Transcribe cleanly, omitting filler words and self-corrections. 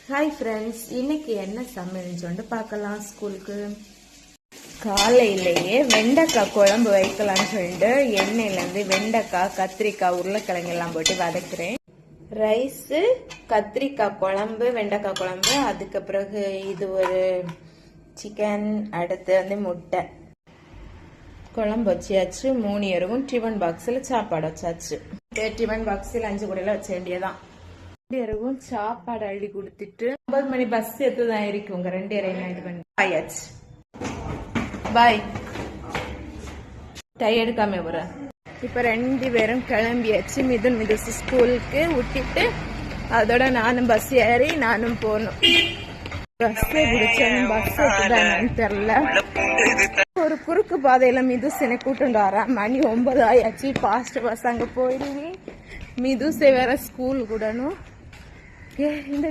Hi friends, இன்னைக்கு என்ன சமையல்னு சொல்லிட்டு பார்க்கலாம். ஸ்கூலுக்கு காலையிலேயே வெண்டைக்காய் குழம்பு வைக்கலாம்னு சொல்லிட்டு எண்ணெயிலேருந்து வெண்டைக்காய், கத்திரிக்காய், உருளைக்கிழங்கு எல்லாம் போட்டு வதக்குறேன். ரைஸு, கத்திரிக்காய் குழம்பு, வெண்டைக்காய் குழம்பு, அதுக்கு பிறகு இது ஒரு சிக்கன், அடுத்து வந்து முட்டை. குழம்பு வச்சியாச்சு. 3 பேருக்கும் டிஃபன் பாக்ஸில் சாப்பாடு வச்சாச்சு. டிஃபன் பாக்ஸில் 5 கூடையில வச்ச வேண்டியதான். 2 பேருக்கும் சாப்பாடு அள்ளி கொடுத்துட்டு 9 மணி பஸ் எடுத்துதான் இருக்கும். 2 பேரையும் இது பண்ணி ஆயாச்சு. பாய். டை எடுக்காம வர. இப்ப 2 பேரும் கிளம்பியாச்சு. மிதுசு ஸ்கூலுக்கு விட்டுட்டு அதோட நானும் பஸ் ஏறி நானும் போகணும். பஸ் பிடிச்சாலும் பஸ் எடுத்துதானு தெரியல. ஒரு குறுக்கு பாதையில மிதுசனை கூட்டு வரா. மணி 9 ஆயாச்சு. பாஸ்ட் பஸ் அங்க போயிடுவேன். மிதுசை வேற ஸ்கூல் கூடணும். இந்த